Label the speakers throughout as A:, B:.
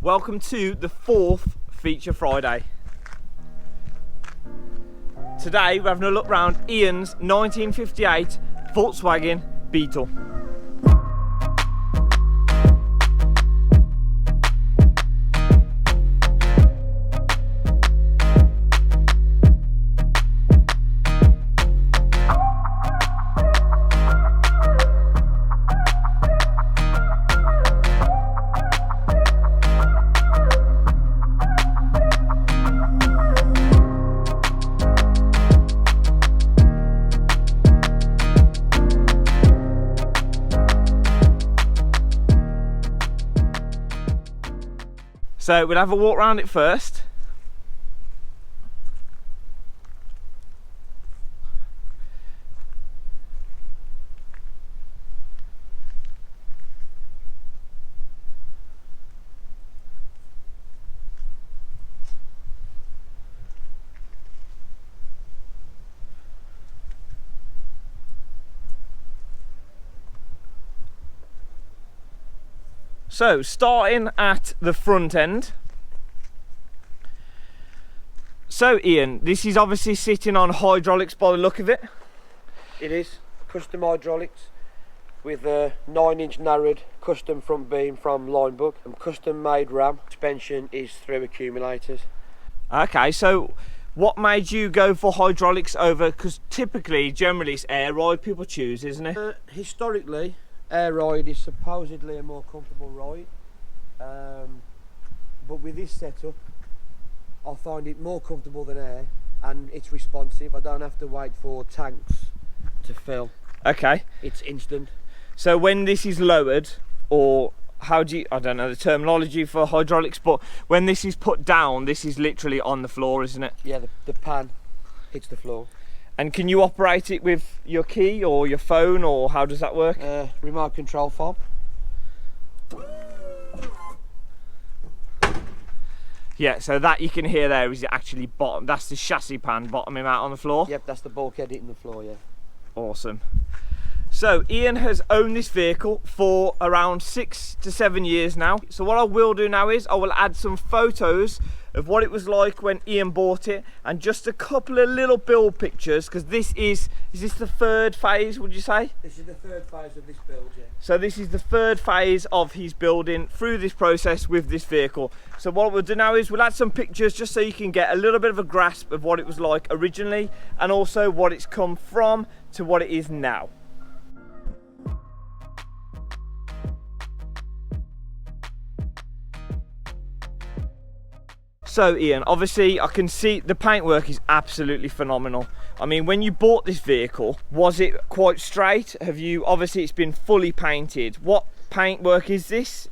A: Welcome to the 4th Feature Friday. Today we're having a look round Ian's 1958 Volkswagen Beetle. So we'll have a walk around it first. So, starting at the front end. So Ian, this is obviously sitting on hydraulics by the look of it.
B: It is custom hydraulics with a 9-inch narrowed custom front beam from Linebook and custom made ram. Suspension is through accumulators.
A: Okay, so what made you go for hydraulics over, because typically, generally it's air ride people choose, isn't it?
B: Historically, air ride is supposedly a more comfortable ride, but with this setup I find it more comfortable than air, and it's responsive. I don't have to wait for tanks to fill.
A: Okay.
B: It's instant.
A: So when this is lowered, or how do you, I don't know the terminology for hydraulics, but when this is put down, this is literally on the floor, isn't it?
B: Yeah, the pan hits the floor.
A: And can you operate it with your key or your phone, or how does that work?
B: Remote control fob.
A: Yeah, so that you can hear there is actually bottom. That's the chassis pan bottoming out on the floor.
B: Yep, that's the bulkhead hitting the floor, yeah.
A: Awesome. So Ian has owned this vehicle for around 6 to 7 years now. So what I will do now is I will add some photos of what it was like when Ian bought it, and just a couple of little build pictures, because this is this the third phase, would you say?
B: This is the third phase of this build, yeah.
A: So this is the third phase of his building through this process with this vehicle. So what we'll do now is we'll add some pictures just so you can get a little bit of a grasp of what it was like originally, and also what it's come from to what it is now. So Ian, obviously I can see the paintwork is absolutely phenomenal. I mean, when you bought this vehicle, was it quite straight? Have you, obviously it's been fully painted. What paintwork is this?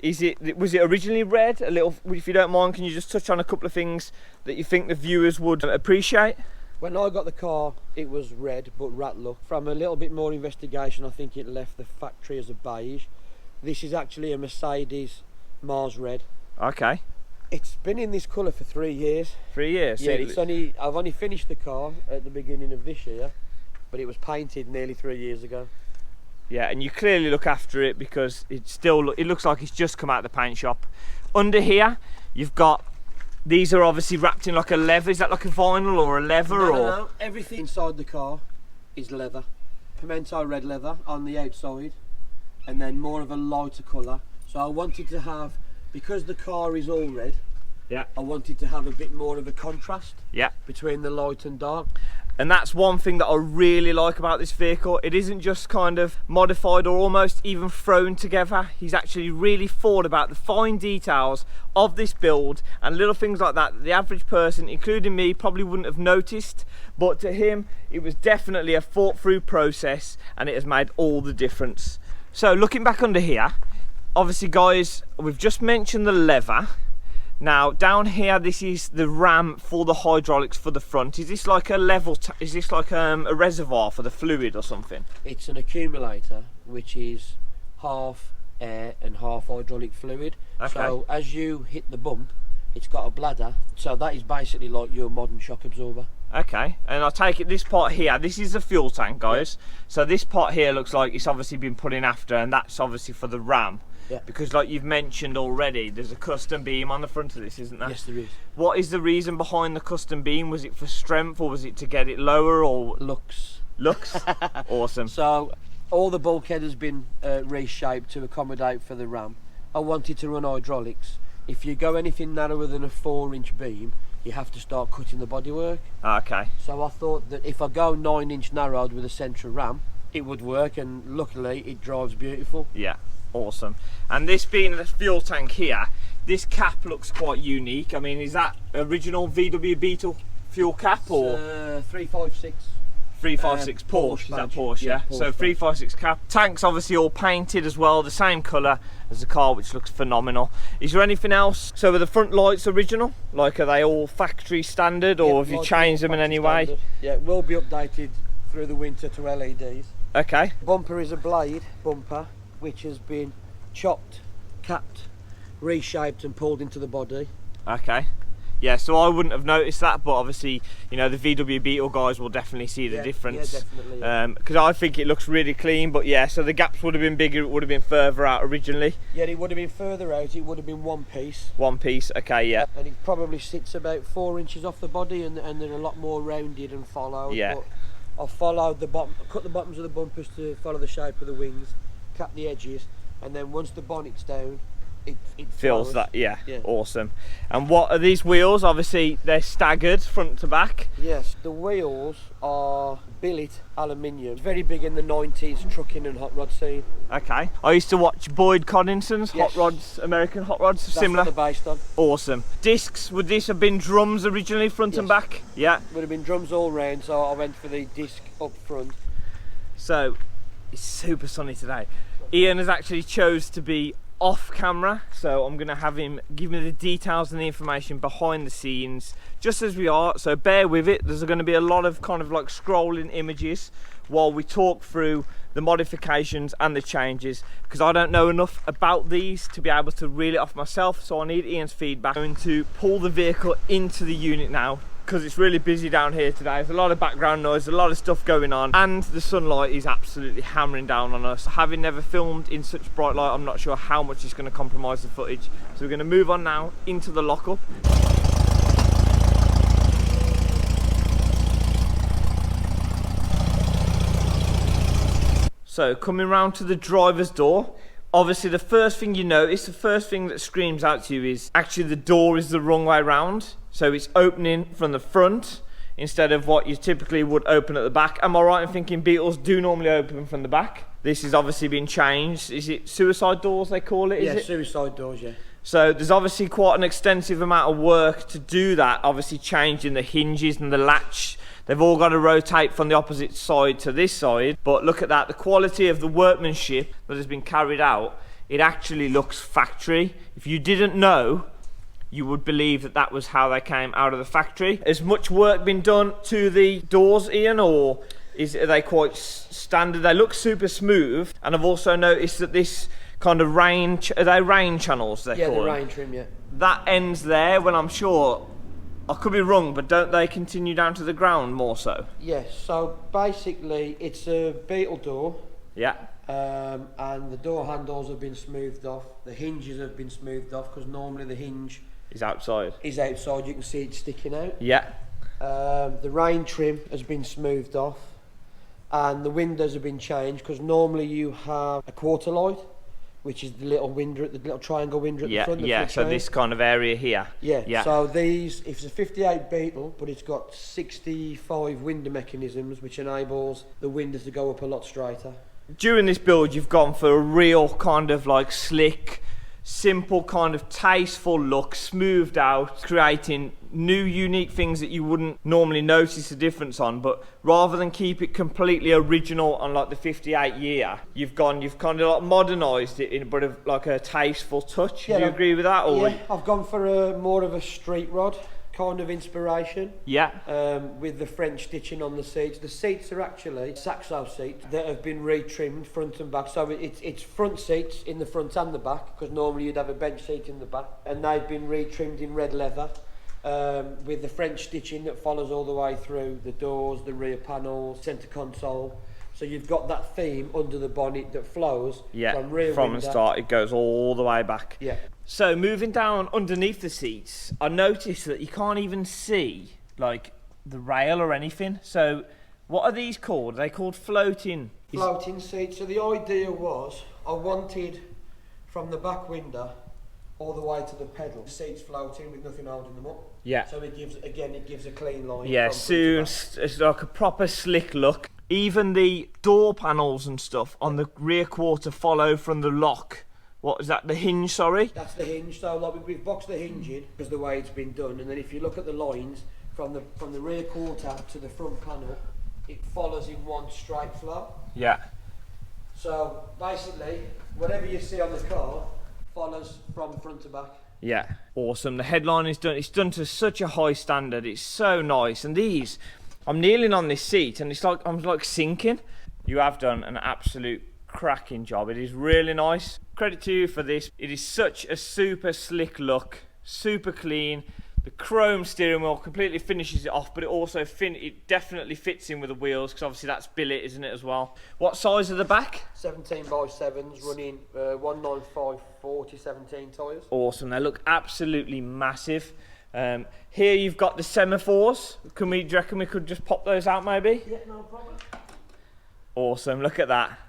A: Was it originally red? A little, if you don't mind, can you just touch on a couple of things that you think the viewers would appreciate?
B: When I got the car, it was red, but rat luck. From a little bit more investigation, I think it left the factory as a beige. This is actually a Mercedes Mars red.
A: Okay.
B: It's been in this colour for 3 years.
A: 3 years?
B: Yeah, I've only finished the car at the beginning of this year, but it was painted nearly 3 years ago.
A: Yeah, and you clearly look after it, because it looks like it's just come out of the paint shop. Under here, you've got, these are obviously wrapped in like a leather. Is that like a vinyl or a leather?
B: No. Everything inside the car is leather. Pimento red leather on the outside, and then more of a lighter colour. So I wanted to have, because the car is all red,
A: yeah,
B: I wanted to have a bit more of a contrast,
A: yeah,
B: between the light and dark.
A: And that's one thing that I really like about this vehicle. It isn't just kind of modified or almost even thrown together. He's actually really thought about the fine details of this build and little things like that the average person, including me, probably wouldn't have noticed. But to him, it was definitely a thought through process, and it has made all the difference. So looking back under here, obviously guys, we've just mentioned the leather. Now down here, this is the ram for the hydraulics for the front. Is this like a level, is this like a reservoir for the fluid or something?
B: It's an accumulator which is half air and half hydraulic fluid. Okay. So as you hit the bump, it's got a bladder, so that is basically like your modern shock absorber.
A: Okay, and I take it this part here, this is the fuel tank, guys. Yeah. So this part here looks like it's obviously been put in after, and that's obviously for the ram.
B: Yeah.
A: Because like you've mentioned already, there's a custom beam on the front of this, isn't there?
B: Yes, there is.
A: What is the reason behind the custom beam? Was it for strength, or was it to get it lower, or
B: Looks.
A: Awesome.
B: So all the bulkhead has been reshaped to accommodate for the ram. I wanted to run hydraulics. If you go anything narrower than a 4-inch beam, you have to start cutting the bodywork.
A: Okay.
B: So I thought that if I go 9-inch narrowed with a central ram, it would work, and luckily it drives beautiful.
A: Yeah, awesome. And this being the fuel tank here, this cap looks quite unique. I mean, is that original VW Beetle fuel cap, or
B: 356.
A: 356 Porsche? Is that Porsche? Yeah.
B: Porsche
A: So 356 cap. Tank's obviously all painted as well, the same colour as the car, which looks phenomenal. Is there anything else? So are the front lights original? Like, are they all factory standard, or have you changed them in any way?
B: Yeah, it will be updated through the winter to LEDs.
A: Okay.
B: Bumper is a blade bumper, which has been chopped, capped, reshaped and pulled into the body.
A: Okay. Yeah, so I wouldn't have noticed that, but obviously, you know, the VW Beetle guys will definitely see the difference.
B: Yeah, definitely.
A: Because I think it looks really clean, but yeah, so the gaps would have been bigger, it would have been further out originally.
B: Yeah, it would have been further out, it would have been one piece.
A: One piece, okay, yeah.
B: And it probably sits about 4 inches off the body, and they're a lot more rounded and followed.
A: Yeah.
B: But I've followed the bottom, cut the bottoms of the bumpers to follow the shape of the wings, cap the edges, and then once the bonnet's down, it
A: Feels
B: follows.
A: that, yeah, awesome. And what are these wheels? Obviously, they're staggered front to back.
B: Yes, the wheels are billet aluminium. It's very big in the 90s trucking and hot rod scene.
A: Okay. I used to watch Boyd Coddinson's
B: Yes.
A: Hot Rods, American Hot Rods,
B: That's
A: similar.
B: what they're based on.
A: Awesome. Discs, would this have been drums originally, front and
B: Yes.
A: back? Yeah.
B: Would have been drums all round, so I went for the disc up front.
A: So, it's super sunny today. Ian has actually chose to be off camera, so I'm going to have him give me the details and the information behind the scenes, just as we are, so bear with it. There's going to be a lot of kind of like scrolling images while we talk through the modifications and the changes, because I don't know enough about these to be able to reel it off myself, so I need Ian's feedback. I'm going to pull the vehicle into the unit now, because it's really busy down here today. There's a lot of background noise, a lot of stuff going on, and the sunlight is absolutely hammering down on us. Having never filmed in such bright light, I'm not sure how much it's going to compromise the footage. So we're going to move on now into the lockup. So coming round to the driver's door, obviously the first thing you notice, the first thing that screams out to you is actually the door is the wrong way round. So it's opening from the front instead of what you typically would open at the back. Am I right in thinking Beetles do normally open from the back? This has obviously been changed. Is it suicide doors they call it?
B: Yeah,
A: Is it?
B: suicide doors, yeah.
A: So there's obviously quite an extensive amount of work to do that, obviously changing the hinges and the latch. They've all got to rotate from the opposite side to this side. But look at that, the quality of the workmanship that has been carried out, it actually looks factory. If you didn't know, you would believe that that was how they came out of the factory. Has much work been done to the doors, Ian, or are they quite standard? They look super smooth, and I've also noticed that this kind of rain, are they rain channels they call
B: the
A: them?
B: rain trim, yeah.
A: That ends there, when I'm sure, I could be wrong, but don't they continue down to the ground more so?
B: Yes, so basically it's a Beetle door.
A: Yeah.
B: And the door handles have been smoothed off, the hinges have been smoothed off, because normally the hinge
A: Is outside.
B: is outside, you can see it sticking out.
A: Yeah.
B: The rain trim has been smoothed off, and the windows have been changed, because normally you have a quarter light, which is the little window, the little triangle window at the front.
A: So this kind of area here.
B: Yeah. So these, it's a 58 Beetle, but it's got 65 window mechanisms, which enables the windows to go up a lot straighter.
A: During this build, you've gone for a real kind of like slick, simple kind of tasteful look, smoothed out, creating new unique things that you wouldn't normally notice a difference on. But rather than keep it completely original on like the 58 year, you've kind of like modernised it in a bit of like a tasteful touch.
B: Yeah,
A: Do you agree with that? Or?
B: Yeah, I've gone for a more of a street rod kind of inspiration.
A: Yeah.
B: With the French stitching on the seats. The seats are actually Saxo seats that have been retrimmed front and back. So it's front seats in the front and the back, because normally you'd have a bench seat in the back. And they've been retrimmed in red leather, with the French stitching that follows all the way through the doors, the rear panels, centre console. So you've got that theme under the bonnet that flows from rear
A: from
B: window.
A: the start it goes all the way back.
B: Yeah.
A: So moving down underneath the seats, I noticed that you can't even see like the rail or anything. So what are these called? Are they called floating?
B: Floating seats. So the idea was I wanted from the back window all the way to the pedal, seats floating with nothing holding them up.
A: Yeah.
B: So it gives a clean line.
A: Yeah, soon it's like a proper slick look. Even the door panels and stuff on the rear quarter follow from the lock. What is that? The hinge, sorry?
B: That's the hinge. So like we've boxed the hinge in because the way it's been done, and then if you look at the lines from the rear quarter to the front panel, it follows in one straight flow.
A: Yeah.
B: So basically, whatever you see on the car follows from front to back.
A: Yeah, awesome. The headline is done. It's done to such a high standard. It's so nice. And these, I'm kneeling on this seat, and it's like I'm like sinking. You have done an absolute cracking job. It is really nice. Credit to you for this. It is such a super slick look, super clean. The chrome steering wheel completely finishes it off, but it also it definitely fits in with the wheels, because obviously that's billet, isn't it, as well? What size are the back?
B: 17 by 7s running 195 40 17 tyres.
A: Awesome. They look absolutely massive. Here you've got the semaphores. Do you reckon we could just pop those out maybe?
B: Yeah, no problem.
A: Awesome. Look at that.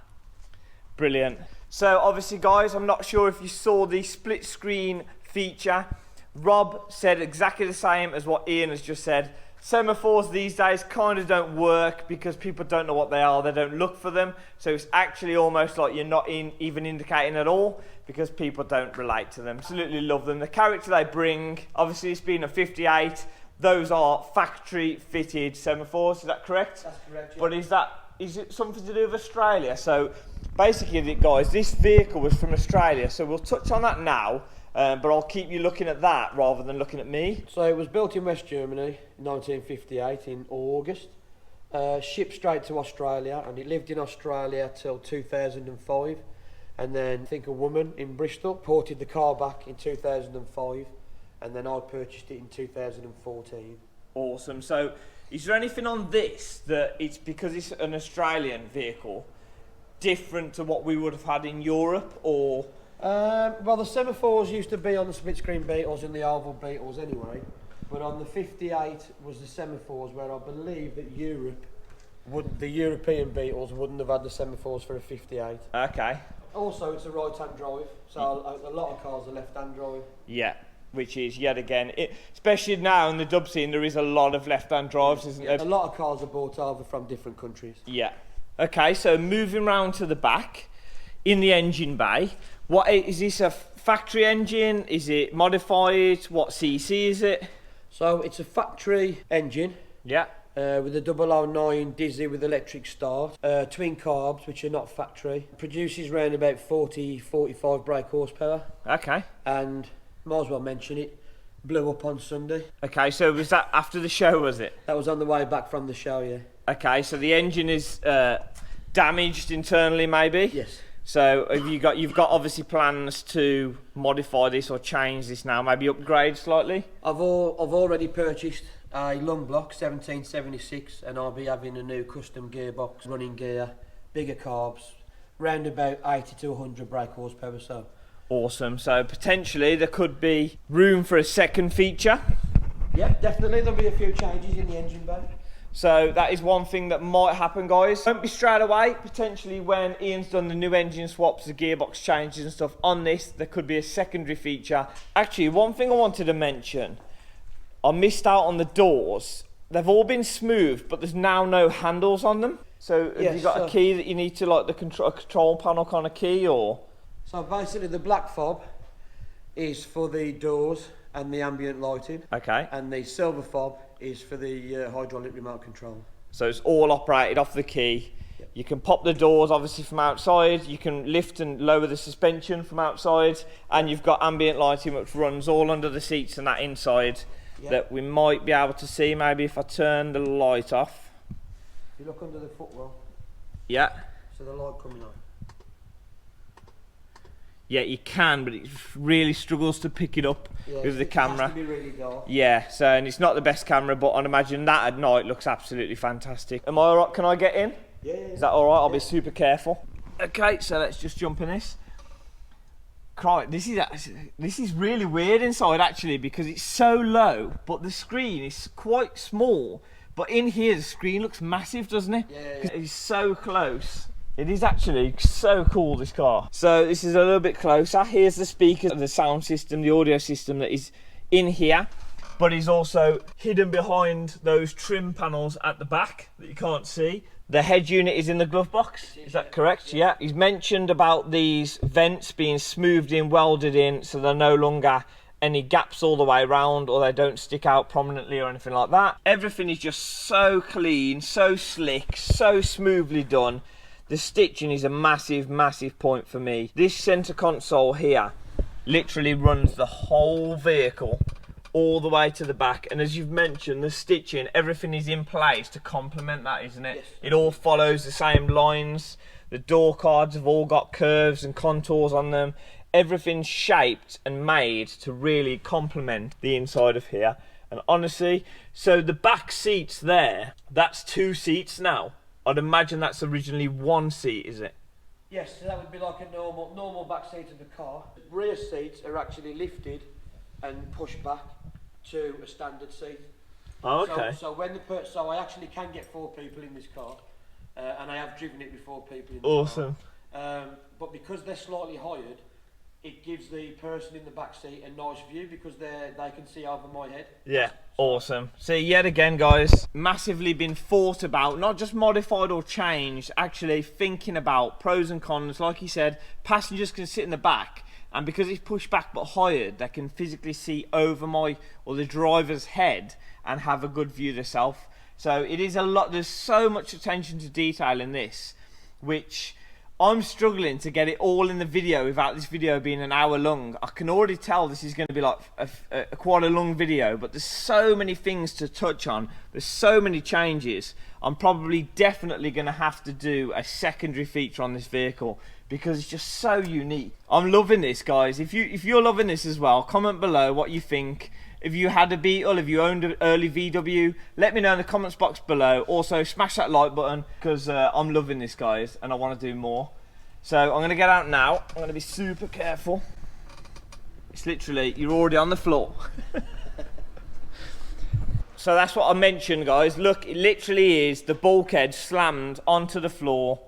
A: Brilliant. So obviously, guys, I'm not sure if you saw the split screen feature. Rob said exactly the same as what Ian has just said. Semaphores these days kind of don't work because people don't know what they are. They don't look for them. So it's actually almost like you're not even indicating at all because people don't relate to them. Absolutely love them. The character they bring, obviously it's been a 58. Those are factory fitted semaphores. Is that correct?
B: That's correct, yeah.
A: But is it something to do with Australia? So basically, guys, this vehicle was from Australia. So we'll touch on that now. But I'll keep you looking at that rather than looking at me.
B: So it was built in West Germany in 1958 in August, shipped straight to Australia, and it lived in Australia till 2005, and then I think a woman in Bristol ported the car back in 2005, and then I purchased it in 2014.
A: Awesome. So is there anything on this that it's because it's an Australian vehicle different to what we would have had in Europe, or?
B: Well, the semaphores used to be on the split screen Beetles and the oval Beetles anyway, but on the 58 was the semaphores, where I believe that the European Beetles wouldn't have had the semaphores for a 58.
A: Okay.
B: Also, it's a right-hand drive, so a lot of cars are left-hand drive.
A: Yeah, which is yet again, especially now in the dub scene, there is a lot of left-hand drives, isn't there?
B: A lot of cars are brought over from different countries.
A: Yeah. Okay, so moving round to the back, in the engine bay. What is this, a factory engine? Is it modified? What CC is it?
B: So it's a factory engine.
A: Yeah.
B: With a 009 Dizzy with electric start. Twin carbs, which are not factory. Produces around about 40-45 brake horsepower.
A: Okay.
B: And might as well mention it, blew up on Sunday.
A: Okay, so was that after the show, was it?
B: That was on the way back from the show, yeah.
A: Okay, so the engine is damaged internally, maybe?
B: Yes.
A: So you've got obviously plans to modify this or change this now, maybe upgrade slightly?
B: I've already purchased a lung block 1776, and I'll be having a new custom gearbox, running gear, bigger carbs, round about 80 to 100 brake horsepower. So
A: awesome. So potentially there could be room for a second feature.
B: Yeah, definitely there'll be a few changes in the engine bay.
A: So that is one thing that might happen, guys. Don't be straight away. Potentially when Ian's done the new engine swaps, the gearbox changes and stuff on this, there could be a secondary feature. Actually, one thing I wanted to mention, I missed out on the doors. They've all been smooth, but there's now no handles on them. So have you got a key that you need to, like the control panel kind of key, or?
B: So basically the black fob is for the doors and the ambient lighting.
A: Okay.
B: And the silver fob is for the hydraulic remote control.
A: So it's all operated off the key.
B: Yep.
A: You can pop the doors obviously from outside, you can lift and lower the suspension from outside, and you've got ambient lighting which runs all under the seats and that inside. Yep. That we might be able to see maybe if I turn the light off.
B: If you look under the footwell.
A: Yeah.
B: So the light coming on.
A: Yeah, you can, but it really struggles to pick it up with the camera.
B: It has to be really dark.
A: Yeah, so and it's not the best camera, but I'd imagine that at night looks absolutely fantastic. Am I alright? Can I get in?
B: Yeah.
A: Is that alright? I'll be super careful. Okay, so let's just jump in this. This is really weird inside actually, because it's so low, but the screen is quite small. But in here, the screen looks massive, doesn't it?
B: Yeah.
A: It's so close. It is actually so cool, this car. So this is a little bit closer. Here's the speakers, the sound system, the audio system that is in here, but is also hidden behind those trim panels at the back that you can't see. The head unit is in the glove box, is that correct? Yeah. He's mentioned about these vents being smoothed in, welded in, so they're no longer any gaps all the way around, or they don't stick out prominently or anything like that. Everything is just so clean, so slick, so smoothly done. The stitching is a massive, massive point for me. This center console here literally runs the whole vehicle all the way to the back, and as you've mentioned, the stitching, everything is in place to complement that, isn't it?
B: Yes.
A: It all follows the same lines. The door cards have all got curves and contours on them. Everything's shaped and made to really complement the inside of here. And honestly, so the back seats there, that's 2 seats now. I'd imagine that's originally 1 seat, is it?
B: Yes, so that would be like a normal back seat of the car. The rear seats are actually lifted and pushed back to a standard seat.
A: Oh, okay.
B: So when so I actually can get 4 people in this car, and I have driven it with 4 people in the
A: Awesome.
B: car. But because they're slightly hired, it gives the person in the back seat a nice view because they can see over my head.
A: Yeah, awesome. See, yet again, guys, massively been thought about, not just modified or changed, actually thinking about pros and cons. Like you said, passengers can sit in the back, and because it's pushed back but hired, they can physically see over the driver's head and have a good view themselves. So it is a lot. There's so much attention to detail in this, which I'm struggling to get it all in the video without this video being an hour long. I can already tell this is going to be like quite a long video, but there's so many things to touch on. There's so many changes. I'm probably definitely going to have to do a secondary feature on this vehicle because it's just so unique. I'm loving this, guys. If you're loving this as well, comment below what you think. If you had a Beetle, if you owned an early VW, let me know in the comments box below. Also, smash that like button because I'm loving this, guys, and I want to do more. So I'm going to get out now. I'm going to be super careful. It's literally, you're already on the floor. So that's what I mentioned, guys. Look, it literally is the bulkhead slammed onto the floor.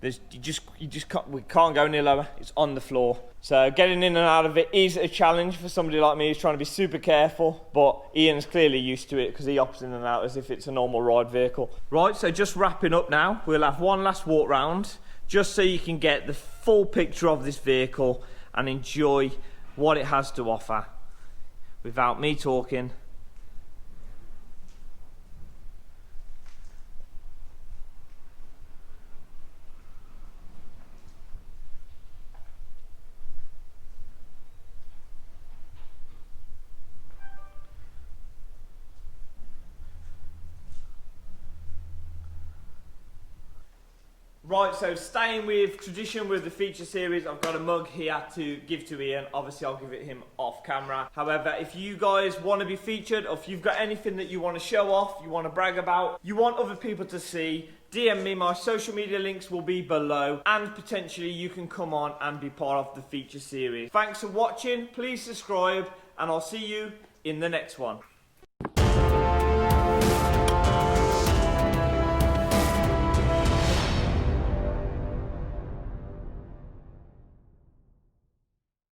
A: We can't go any lower. It's on the floor. So getting in and out of it is a challenge for somebody like me who's trying to be super careful, but Ian's clearly used to it because he hops in and out as if it's a normal ride vehicle. Right, so just wrapping up now. We'll have one last walk round just so you can get the full picture of this vehicle and enjoy what it has to offer without me talking. Right, so staying with tradition with the feature series, I've got a mug here to give to Ian. Obviously, I'll give it him off camera. However, if you guys want to be featured, or if you've got anything that you want to show off, you want to brag about, you want other people to see, DM me. My social media links will be below, and potentially you can come on and be part of the feature series. Thanks for watching. Please subscribe, and I'll see you in the next one.